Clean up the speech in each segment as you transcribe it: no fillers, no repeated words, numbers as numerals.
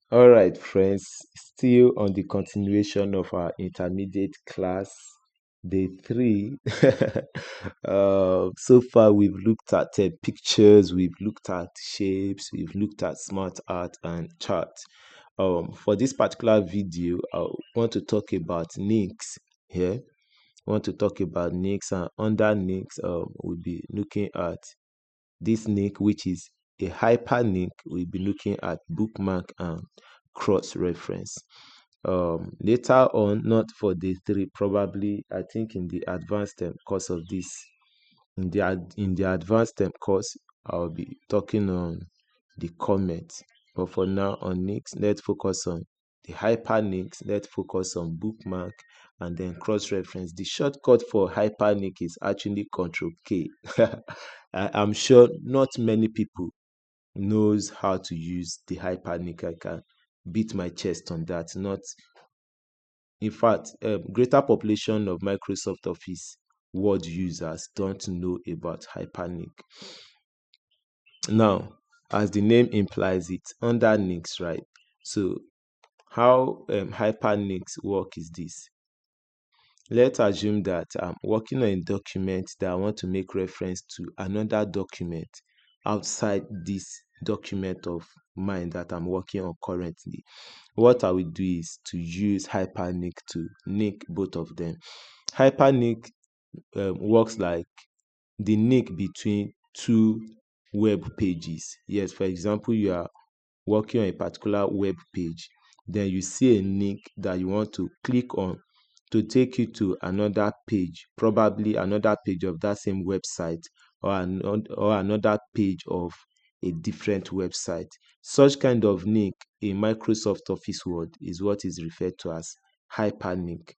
All right, friends, still on the continuation of our intermediate class, day three. So far, we've looked at pictures, we've looked at shapes, we've looked at smart art and chart. For this particular video, I want to talk about nicks here. I want to talk about nicks, and under nicks, we'll be looking at this nick, which is a hyperlink. We'll be looking at bookmark and cross reference. Later on, not for day three, probably I think in the advanced course of this, in the advanced course, I'll be talking on the comments. But for now, on nicks, let's focus on the hyperlinks. Let's focus on bookmark and then cross reference. The shortcut for hyperlink is actually Control K. I'm sure not many people knows how to use the hyperlink. I can beat my chest on that. Not, in fact, greater population of Microsoft Office Word users don't know about hyperlink. Now, as the name implies, it under links, right? So, how hyperlinks work is this. Let's assume that I'm working on a document that I want to make reference to another document outside this document of mine that I'm working on currently. What I will do is to use hyperlink to link both of them. Hyperlink works like the link between two web pages. Yes, for example, you are working on a particular web page, then you see a link that you want to click on to take you to another page, probably another page of that same website, or another page of a different website. Such kind of link in Microsoft Office Word is what is referred to as hyperlink.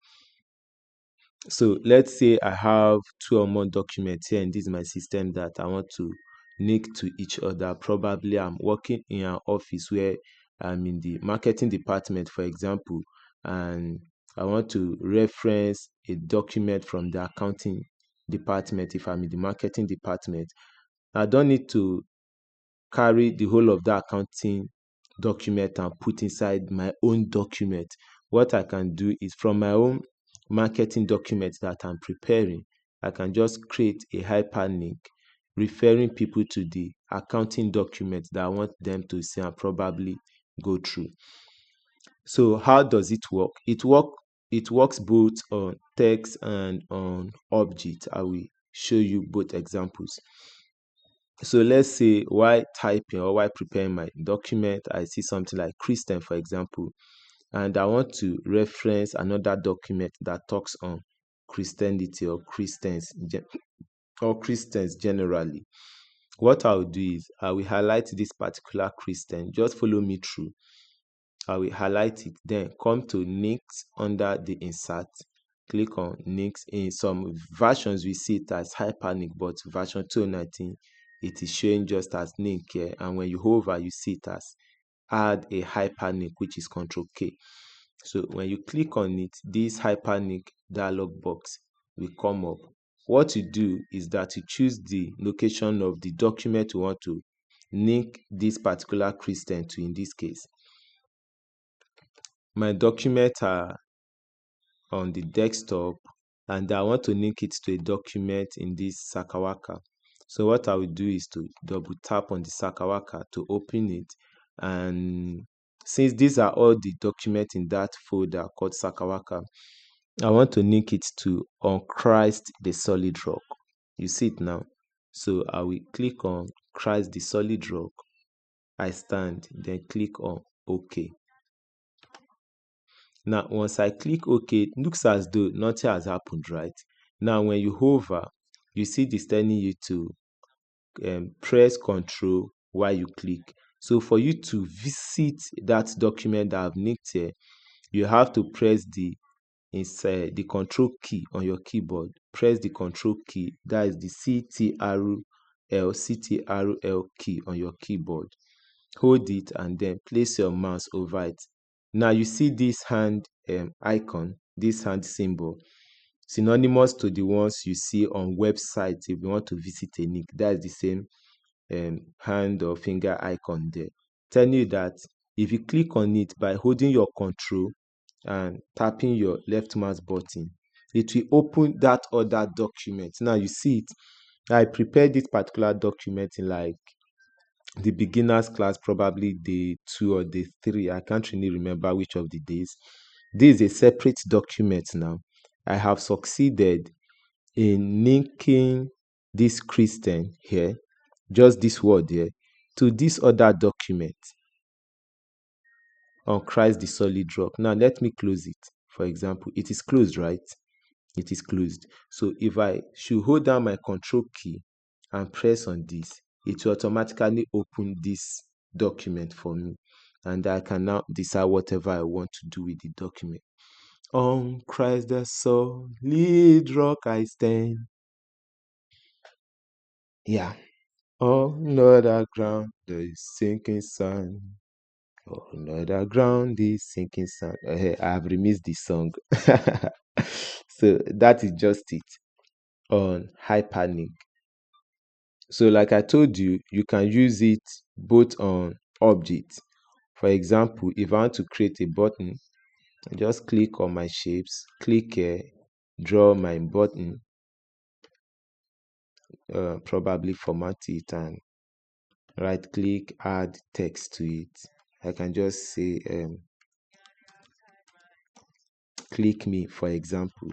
So let's say I have two or more documents here, and this is my system that I want to link to each other. Probably I'm working in an office where I'm in the marketing department, for example, and I want to reference a document from the accounting department if I'm in the marketing department. I don't need to carry the whole of the accounting document and put inside my own document. What I can do is from my own marketing document that I'm preparing, I can just create a hyperlink referring people to the accounting document that I want them to see and probably go through. So how does it work? It works both on text and on object. I will show you both examples. So let's say while typing or while preparing my document, I see something like Christian, for example, and I want to reference another document that talks on Christianity or Christians generally. What I'll do is I will highlight this particular Christian. Just follow me through. I will highlight it, then come to links under the insert. Click on links. In some versions, we see it as hyperlink, but version 2019, it is showing just as link here. And when you hover, you see it as add a hyperlink, which is Control K. So when you click on it, this hyperlink dialog box will come up. What you do is that you choose the location of the document you want to link this particular Christian to. In this case, my documents are on the desktop and I want to link it to a document in this Sakawaka. So what I will do is to double tap on the Sakawaka to open it, and since these are all the documents in that folder called Sakawaka, I want to link it to On Christ the Solid Rock. You see it now. So I will click on Christ the Solid Rock. I stand, then click on OK. Now, once I click OK, it looks as though nothing has happened, right? Now, when you hover, you see this telling you to press Control while you click. So for you to visit that document that I've linked here, you have to press the Control key on your keyboard. Press the Control key, that is the CTRL key on your keyboard. Hold it and then place your mouse over it. Now you see this hand icon, this hand symbol, synonymous to the ones you see on websites if you want to visit a link. That is the same hand or finger icon there, telling you that If you click on it by holding your control and tapping your left mouse button, it will open that other document. Now you see it. I prepared this particular document in like the beginners class, probably day 2 or day 3. I can't really remember which of the days. This is a separate document now. I have succeeded in linking this Christian here, just this word here, to this other document on Christ the solid rock. Now let me close it. For example, it is closed, right? It is closed. So if I should hold down my control key and press on this, it will automatically open this document for me, and I can now decide whatever I want to do with the document. On Christ the solid rock I stand. Yeah. On other ground there is sinking sand. On other ground is sinking sand. I have remixed the song. So that is just it on Hyperlink. So like I told you, you can use it both on objects. For example, if I want to create a button, I just click on my shapes, click here, draw my button, probably format it and right click, add text to it. I can just say click me, for example.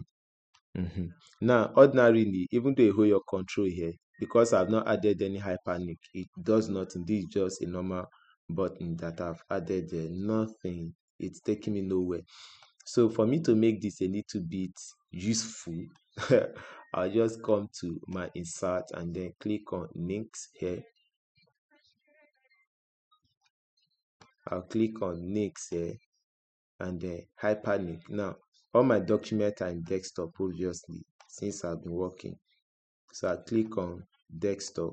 Now, ordinarily, even though you hold your control here, because I've not added any hyperlink, it does nothing. This is just a normal button that I've added there. Nothing. It's taking me nowhere. So for me to make this a little bit useful, I'll just come to my insert and then click on links here. I'll click on links here and then hyperlink. Now, all my documents are in desktop, obviously, since I've been working. So I click on desktop.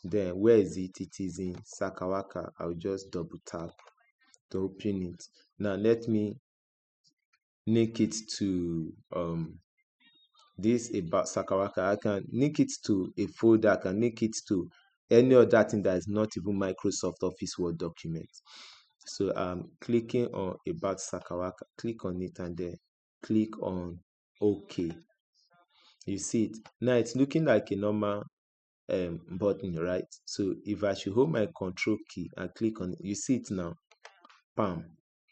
Then where is it? It is in Sakawaka. I'll just double tap to open it. Now let me link it to this about Sakawaka. I can link it to a folder. I can link it to any other thing that is not even Microsoft Office Word document. So I'm clicking on about Sakawaka. Click on it and then click on OK. You see it now. It's looking like a normal button, right? So if I should hold my control key and click on it, you see it now. Bam,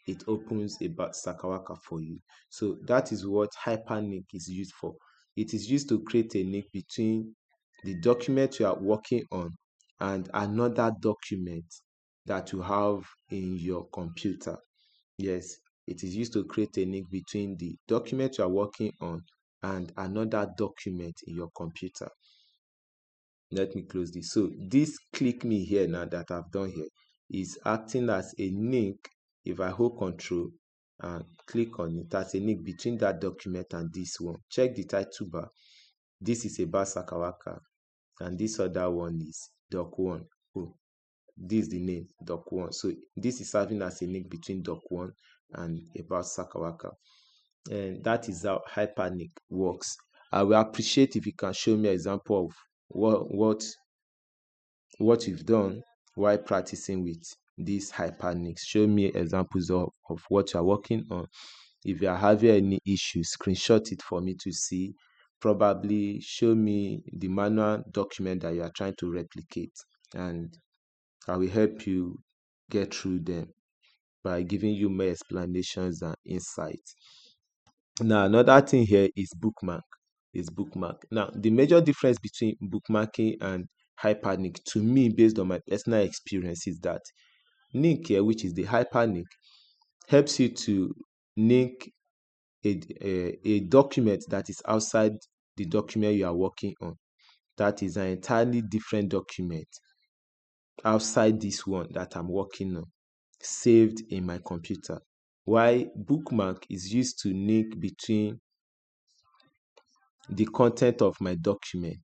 it opens about Sakawaka for you. So that is what hyperlink is used for. It is used to create a link between the document you are working on and another document that you have in your computer. Yes, it is used to create a link between the document you are working on and another document in your computer. Let me close this. So this click me here now that I've done here is acting as a link. If I hold control and click on it, that's a link between that document and this one. Check the title bar. This is about Sakawaka and this other one is doc 1. Oh, this is the name, doc 1. So this is serving as a link between doc 1 and about Sakawaka. And that is how hyperlink works. I will appreciate if you can show me an example of what you've done while practicing with these hyperlinks. Show me examples of what you're working on. If you are having any issues, screenshot it for me to see. Probably show me the manual document that you are trying to replicate, and I will help you get through them by giving you more explanations and insights. Now, another thing here is bookmark. Now, the major difference between bookmarking and hyperlink, to me, based on my personal experience, is that link here, which is the hyperlink, helps you to link a document that is outside the document you are working on. That is an entirely different document outside this one that I'm working on, saved in my computer. While bookmark is used to link between the content of my document.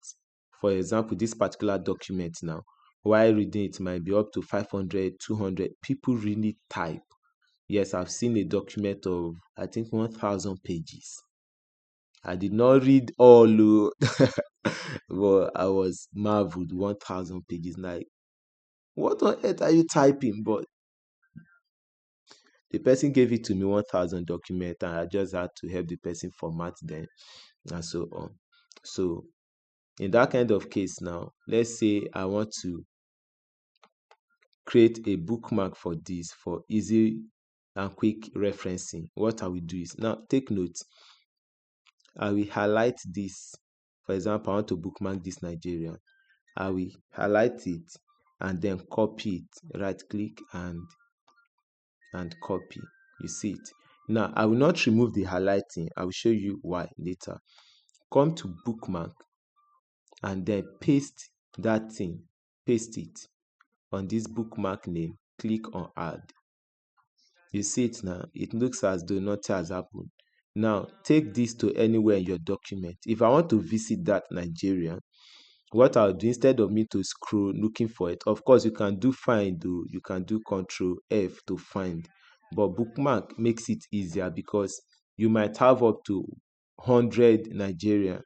For example, this particular document now, while reading it might be up to 500, 200. People really type. Yes, I've seen a document of, I think, 1,000 pages. I did not read all, but I was marveled. 1,000 pages. Like, what on earth are you typing? But The person gave it to me 1,000 document, and I just had to help the person format them and so on. So in that kind of case now, let's say I want to create a bookmark for this for easy and quick referencing. What I will do is, now take note, I will highlight this. For example, I want to bookmark this Nigerian. I will highlight it and then copy it, right click and copy. You see it. Now I will not remove the highlighting. I will show you why later. Come to bookmark and then paste that thing, paste it on this bookmark name. Click on add. You see it now. It looks as though nothing has happened. Now take this to anywhere in your document. If I want to visit that Nigerian, what I'll do, instead of me to scroll looking for it, of course you can do find, though you can do Control F to find, but bookmark makes it easier because you might have up to 100 Nigerian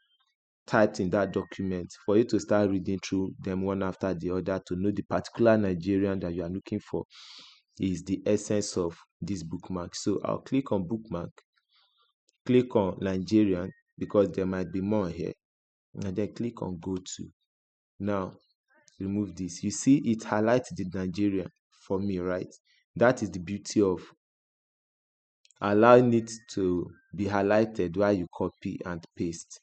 typed in that document. For you to start reading through them one after the other to know the particular Nigerian that you are looking for is the essence of this bookmark. So I'll click on bookmark, click on Nigerian because there might be more here, and then click on go to. Now remove this. You see it highlights the Nigerian for me, right? That is the beauty of allowing it to be highlighted while you copy and paste.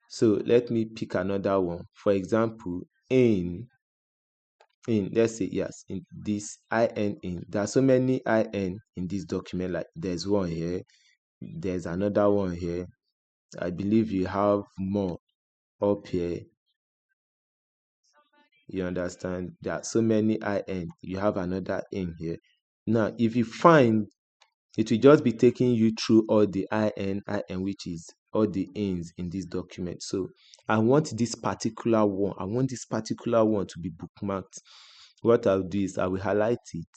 So let me pick another one. For example, let's say, yes, in this in, there are so many in this document. Like there's one here, there's another one here. I believe you have more up here. You understand? There are so many you have another in here. Now if you find, it will just be taking you through all the which is all the ins in this document. So I want this particular one. I want this particular one to be bookmarked. What I'll do is I will highlight it,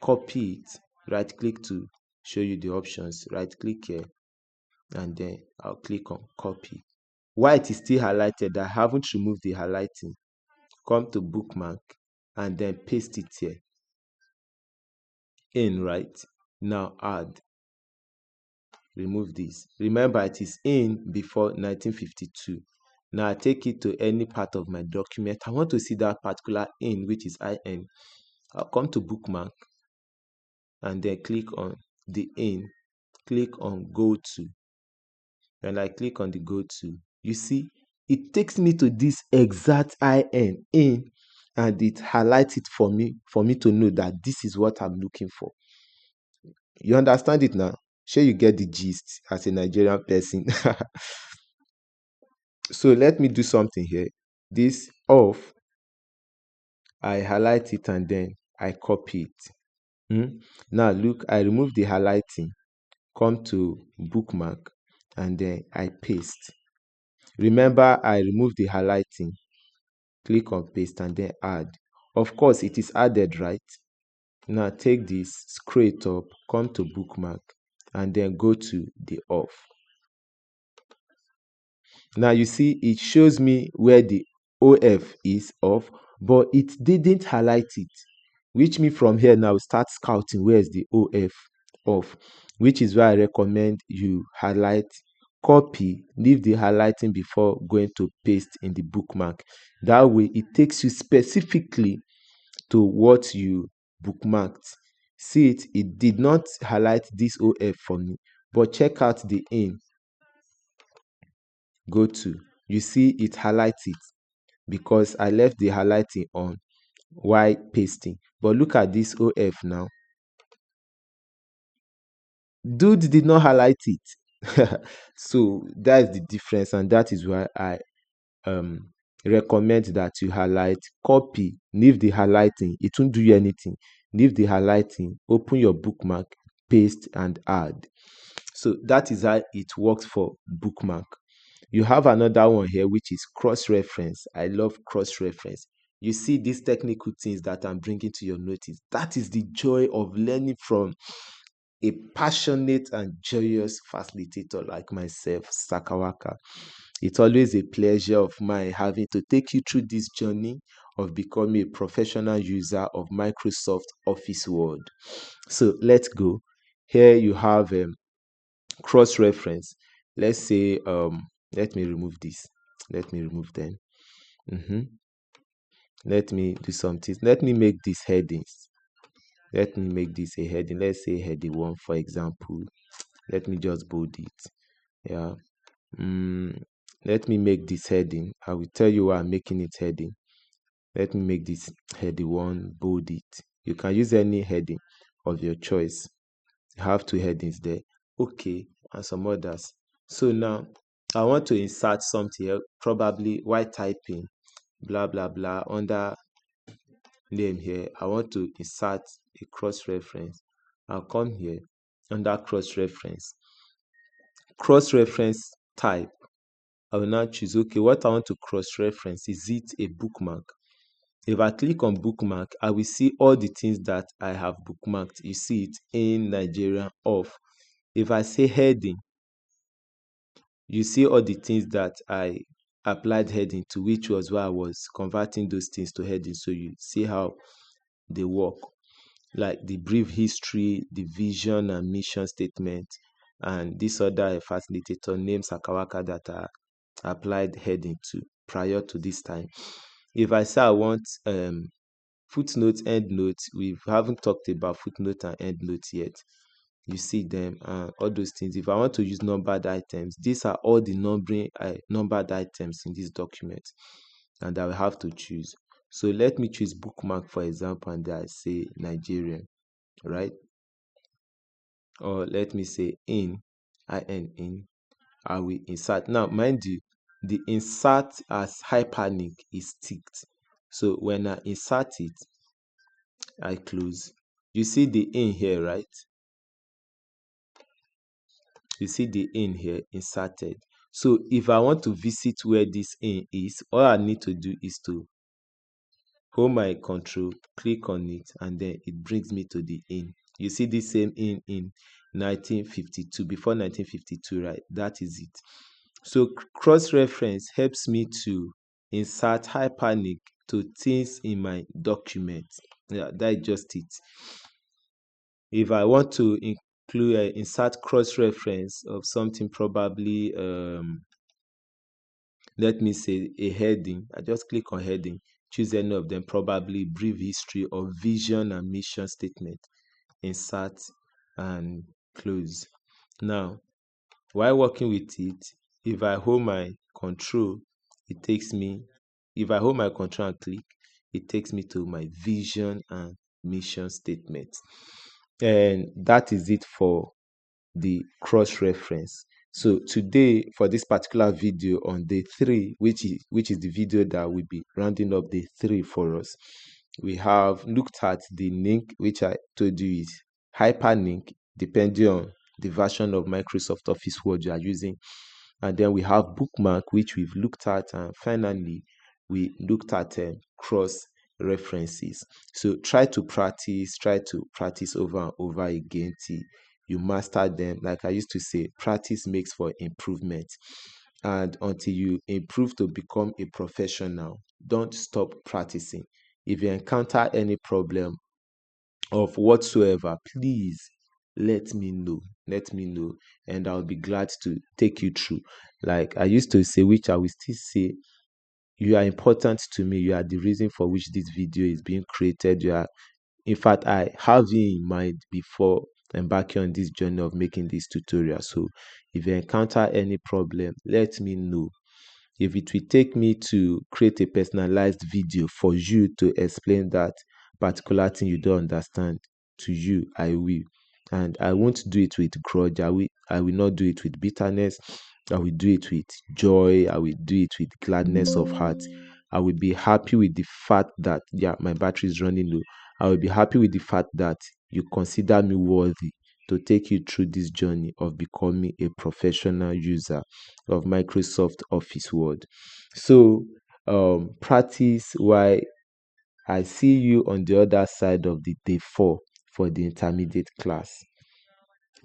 copy it, right click to show you the options, right click here, and then I'll click on copy. While it is still highlighted, I haven't removed the highlighting. Come to bookmark and then paste it here. In, right? Now add. Remove this. Remember, it is in before 1952. Now I take it to any part of my document. I want to see that particular in, which is in. I'll come to bookmark and then click on the in. Click on go to. When I click on the go to, you see it takes me to this exact in, and it highlights it for me to know that this is what I'm looking for. You understand it now? Sure, you get the gist as a Nigerian person. So let me do something here. This off, I highlight it and then I copy it. Now look, I remove the highlighting, come to bookmark, and then I paste. Remember, I remove the highlighting, click on paste, and then add. Of course, it is added, right? Now take this, scroll it up, come to bookmark, and then go to the off. Now you see it shows me where the OF is off, but it didn't highlight it, which means from here now start scouting where is the OF off, which is why I recommend you highlight, copy, leave the highlighting before going to paste in the bookmark. That way it takes you specifically to what you bookmarked. See it, it did not highlight this OF for me, but check out the in. Go to, you see it highlights it because I left the highlighting on while pasting. But look at this OF now. Dude did not highlight it. So that's the difference, and that is why I recommend that you highlight, copy, leave the highlighting. It won't do you anything. Leave the highlighting, open your bookmark, paste, and add. So that is how it works for bookmark. You have another one here, which is cross-reference. I love cross-reference. You see these technical things that I'm bringing to your notice. That is the joy of learning from a passionate and joyous facilitator like myself, Sakawaka. It's always a pleasure of mine having to take you through this journey of becoming a professional user of Microsoft Office Word. So let's go. Here you have cross reference. Let's say, let me remove this. Let me remove them. Let me do something. Let me make these headings. Let me make this a heading. Let's say heading 1, for example. Let me just bold it. Yeah. Let me make this heading. I will tell you why I'm making it heading. Let me make this heading 1, bold it. You can use any heading of your choice. You have 2 headings there. Okay, and some others. So now I want to insert something here, probably while typing, blah blah blah, under name here. I want to insert a cross reference. I'll come here under cross reference type. I will now choose, okay, what I want to cross reference, is it a bookmark? If I click on bookmark, I will see all the things that I have bookmarked. You see it in Nigeria off. If I say heading, you see all the things that I applied heading to, which was why I was converting those things to heading. So you see how they work, like the brief history, the vision and mission statement, and this other facilitator named Sakawaka that I applied heading to prior to this time. If I say I want footnotes, endnotes, we haven't talked about footnote and endnotes yet. You see them, all those things. If I want to use numbered items, these are all the numbered items in this document, and I will have to choose. So let me choose bookmark, for example, and I say Nigerian, right? Or let me say in, in. I will insert. Now, mind you, the insert as hyperlink is ticked. So when I insert it, I close. You see the in here, right? You see the in here inserted. So if I want to visit where this in is, all I need to do is to hold my control, click on it, and then it brings me to the in. You see the same in 1952, before 1952, right? That is it. So cross-reference helps me to insert hyperlink to things in my document. Yeah, that's just it. If I want to include insert cross-reference of something, probably let me say a heading, I just click on heading, choose any of them, probably brief history or vision and mission statement, insert and close. Now, while working with it, if I hold my control, it takes me, if I hold my control and click, it takes me to my vision and mission statement. And that is it for the cross reference. So today, for this particular video on day 3, which is the video that will be rounding up day 3 for us, we have looked at the link, which I told you is hyperlink, depending on the version of Microsoft Office Word you are using. And then we have bookmark, which we've looked at, and finally we looked at cross references. So try to practice over and over again till you master them. Like I used to say, practice makes for improvement, and until you improve to become a professional, don't stop practicing. If you encounter any problem of whatsoever, please let me know. And I'll be glad to take you through. Like I used to say, which I will still say, you are important to me. You are the reason for which this video is being created. In fact, I have you in mind before embarking on this journey of making this tutorial. So if you encounter any problem, let me know. If it will take me to create a personalized video for you to explain that particular thing you don't understand to you, I will. And I won't do it with grudge. I will not do it with bitterness. I will do it with joy. I will do it with gladness of heart. I will be happy with the fact that, yeah, my battery is running low. I will be happy with the fact that you consider me worthy to take you through this journey of becoming a professional user of Microsoft Office Word. So practice while I see you on the other side of the day 4 for the intermediate class.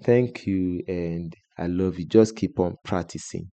Thank you, and I love you. Just keep on practicing.